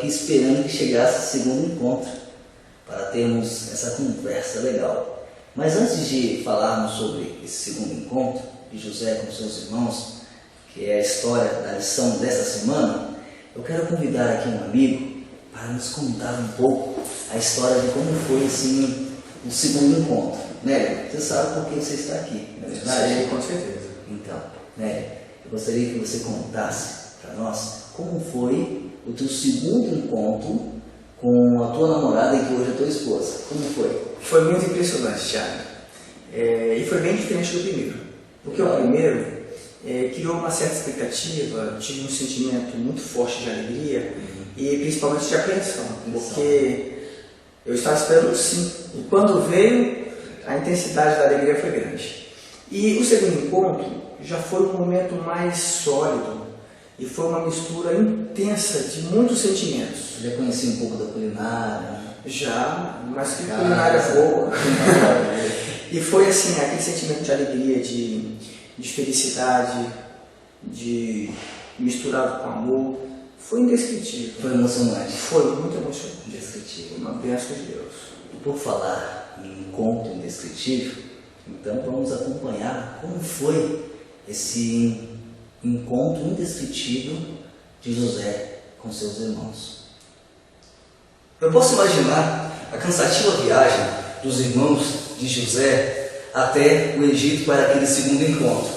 aqui esperando que chegasse o segundo encontro, para termos essa conversa legal. Mas antes de falarmos sobre esse segundo encontro de José com seus irmãos, que é a história da lição dessa semana, eu quero convidar aqui um amigo para nos contar um pouco a história de como foi assim, o segundo encontro. Nélio, você sabe por que você está aqui, não é verdade? Sim, com certeza. Então, Nélio, eu gostaria que você contasse para nós como foi o teu segundo encontro com a tua namorada e que hoje é tua esposa. Como foi? Foi muito impressionante, Thiago. E foi bem diferente do primeiro. Porque o primeiro criou uma certa expectativa, tive um sentimento muito forte de alegria e principalmente de apreensão, porque eu estava esperando sim. E quando veio, a intensidade da alegria foi grande. E o segundo encontro já foi um momento mais sólido e foi uma mistura intensa de muitos sentimentos. Já conheci um pouco da culinária? Já, mas que culinária boa. E foi assim, aquele sentimento de alegria, de felicidade, de misturado com amor. Foi indescritível. Foi emocionante? Foi muito emocionante. Indescritível. Uma bênção de Deus. E por falar em encontro indescritível, então vamos acompanhar como foi esse encontro indescritível de José com seus irmãos. Eu posso imaginar a cansativa viagem dos irmãos de José até o Egito para aquele segundo encontro.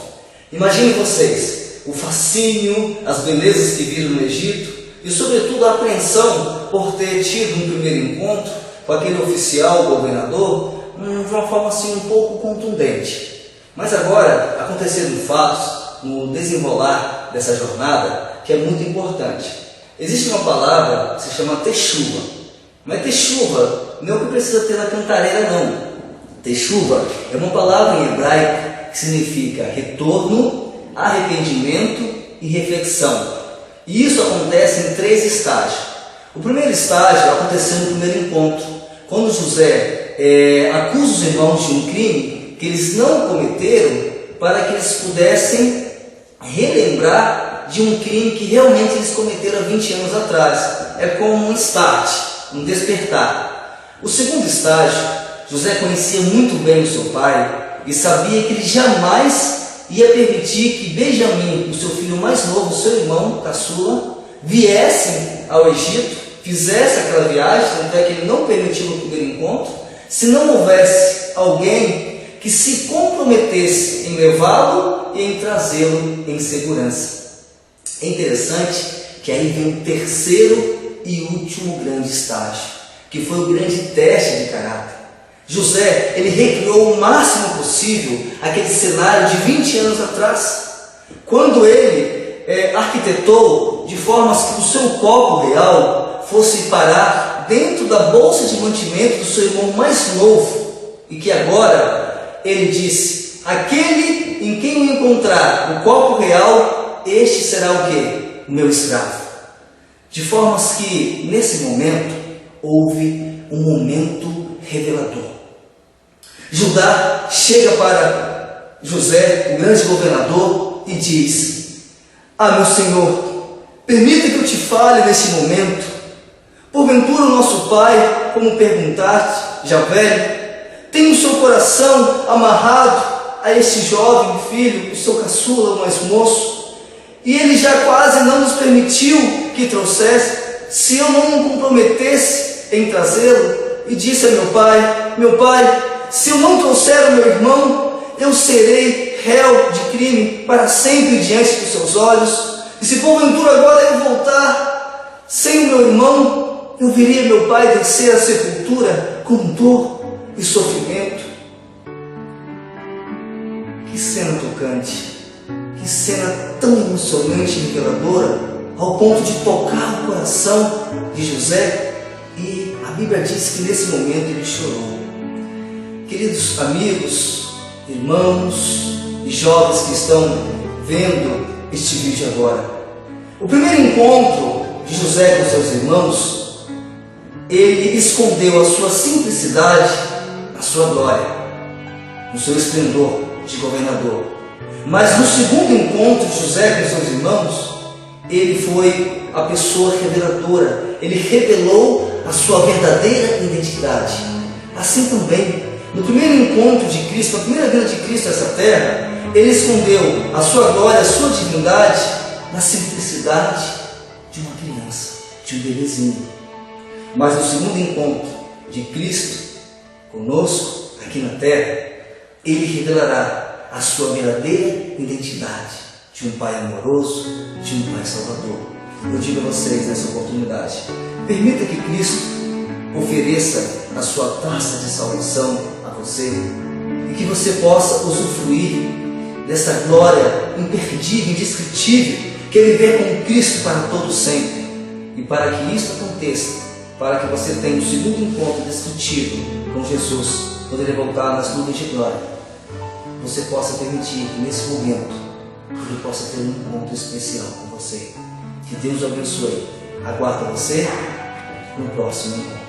Imaginem vocês, o fascínio, as belezas que viram no Egito e sobretudo a apreensão por ter tido um primeiro encontro com aquele oficial, governador, de uma forma assim um pouco contundente. Mas agora aconteceram fatos no desenrolar dessa jornada que é muito importante. Existe uma palavra que se chama techuva. Não é techuva, não é o que precisa ter na cantareira não. Techuva é uma palavra em hebraico que significa retorno, arrependimento e reflexão. E isso acontece em 3 estágios. O primeiro estágio aconteceu no primeiro encontro, quando José acusa os irmãos de um crime que eles não cometeram, para que eles pudessem relembrar de um crime que realmente eles cometeram há 20 anos atrás. É como um start, um despertar. O segundo estágio, José conhecia muito bem o seu pai e sabia que ele jamais ia permitir que Benjamim, o seu filho mais novo, o seu irmão caçula, viessem ao Egito, fizesse aquela viagem, tanto é que ele não permitiu o primeiro encontro, se não houvesse alguém que se comprometesse em levá-lo e em trazê-lo em segurança. É interessante que aí vem o terceiro e último grande estágio, que foi o grande teste de caráter. José, ele recriou o máximo possível aquele cenário de 20 anos atrás, quando ele arquitetou de formas que o seu copo real fosse parar dentro da bolsa de mantimento do seu irmão mais novo, e que agora ele disse: aquele em quem eu encontrar o copo real, este será o quê? O meu escravo. De formas que nesse momento houve um momento revelador. Judá chega para José, o grande governador, e diz: ah, meu senhor, permita que eu te fale nesse momento. Porventura o nosso pai, como perguntaste, já velho, tem o seu coração amarrado a este jovem filho, o seu caçula, o mais moço, e ele já quase não nos permitiu que trouxesse, se eu não me comprometesse em trazê-lo. E disse a meu pai, se eu não trouxer o meu irmão, eu serei réu de crime para sempre diante dos seus olhos. E se porventura agora eu voltar sem o meu irmão, eu veria meu pai descer à sepultura com dor e sofrimento. Que cena tocante, que cena tão emocionante e reveladora, ao ponto de tocar o coração de José. E a Bíblia diz que nesse momento ele chorou. Queridos amigos, irmãos e jovens que estão vendo este vídeo agora, o primeiro encontro de José com seus irmãos, ele escondeu a sua simplicidade na sua glória, no seu esplendor de governador. Mas no segundo encontro de José com seus irmãos, ele foi a pessoa reveladora. Ele revelou a sua verdadeira identidade. Assim também, no primeiro encontro de Cristo, na primeira vinda de Cristo a essa terra, Ele escondeu a sua glória, a sua divindade na simplicidade de uma criança, de um bebezinho. Mas no segundo encontro de Cristo conosco, aqui na terra, Ele revelará a sua verdadeira identidade de um Pai amoroso, de um Pai salvador. Eu digo a vocês nessa oportunidade, permita que Cristo ofereça a sua taça de salvação a você e que você possa usufruir dessa glória imperdível, indescritível que Ele vê com Cristo para todo sempre. E para que isso aconteça, para que você tenha um segundo encontro descritivo com Jesus, quando Ele voltar nas nuvens de glória, você possa permitir que nesse momento Ele possa ter um encontro especial com você. Que Deus o abençoe. Aguardo você no próximo encontro.